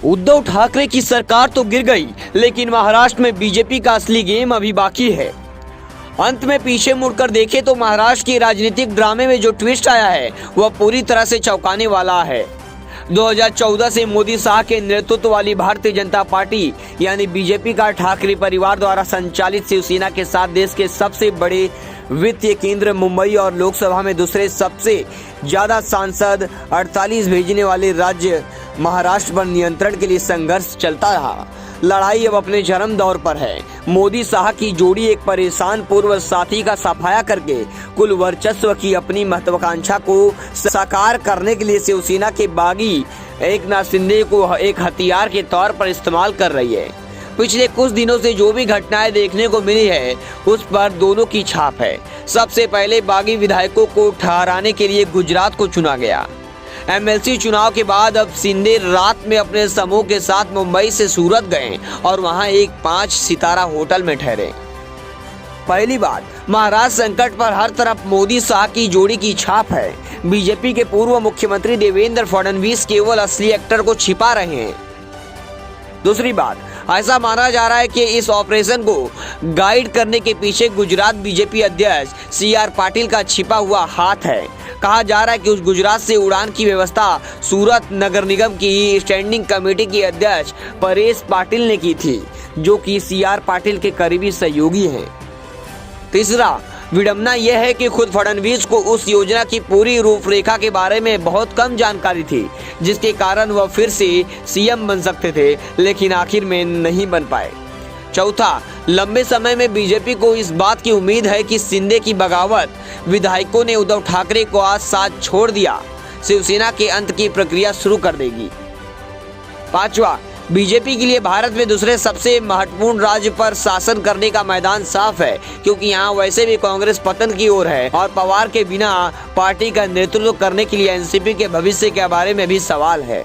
उद्धव ठाकरे की सरकार तो गिर गई, लेकिन महाराष्ट्र में बीजेपी का असली गेम अभी बाकी है। अंत में पीछे मुड़कर देखें तो महाराष्ट्र के राजनीतिक ड्रामे में जो ट्विस्ट आया है वह पूरी तरह से चौंकाने वाला है। 2014 से मोदी शाह के नेतृत्व वाली भारतीय जनता पार्टी यानी बीजेपी का ठाकरे परिवार द्वारा संचालित शिवसेना के साथ देश के सबसे बड़े वित्तीय केंद्र मुंबई और लोकसभा में दूसरे सबसे ज्यादा सांसद 48 भेजने वाले राज्य महाराष्ट्र पर नियंत्रण के लिए संघर्ष चलता रहा। लड़ाई अब अपने चरम दौर पर है। मोदी शाह की जोड़ी एक परेशान पूर्व साथी का सफाया करके कुल वर्चस्व की अपनी महत्वाकांक्षा को साकार करने के लिए शिवसेना के बागी एकनाथ शिंदे को एक हथियार के तौर पर इस्तेमाल कर रही है। पिछले कुछ दिनों से जो भी घटनाएं देखने को मिली है उस पर दोनों की छाप है। सबसे पहले बागी विधायकों को ठहराने के लिए गुजरात को चुना गया। एमएलसी चुनाव के बाद अब शिंदे रात में अपने समूह के साथ मुंबई से सूरत गए और वहां एक 5 सितारा होटल में ठहरे। पहली बात, महाराष्ट्र संकट पर हर तरफ मोदी शाह की जोड़ी की छाप है। बीजेपी के पूर्व मुख्यमंत्री देवेंद्र फडणवीस केवल असली एक्टर को छिपा रहे हैं। दूसरी बात, ऐसा माना जा रहा है कि इस ऑपरेशन को गाइड करने के पीछे गुजरात बीजेपी अध्यक्ष CR पाटिल का छिपा हुआ हाथ है। कहा जा रहा है कि उस गुजरात से उड़ान की व्यवस्था सूरत नगर निगम की स्टैंडिंग कमेटी के अध्यक्ष परेश पाटिल ने की थी, जो कि CR पाटिल के करीबी सहयोगी हैं। तीसरा, विडंबना यह है कि खुद फडणवीस को उस योजना की पूरी रूपरेखा के बारे में बहुत कम जानकारी थी, जिसके कारण वह फिर से CM बन सकते थे, लेकिन आखिर में नहीं बन पाए। चौथा, लंबे समय में बीजेपी को इस बात की उम्मीद है कि शिंदे की बगावत विधायकों ने उद्धव ठाकरे को आज साथ छोड़ दिया, शिवसेना के अंत की प्रक्रिया शुरू कर देगी। पांचवा, बीजेपी के लिए भारत में दूसरे सबसे महत्वपूर्ण राज्य पर शासन करने का मैदान साफ है, क्योंकि यहाँ वैसे भी कांग्रेस पतन की ओर है और पवार के बिना पार्टी का नेतृत्व करने के लिए एनसीपी के भविष्य के बारे में भी सवाल है।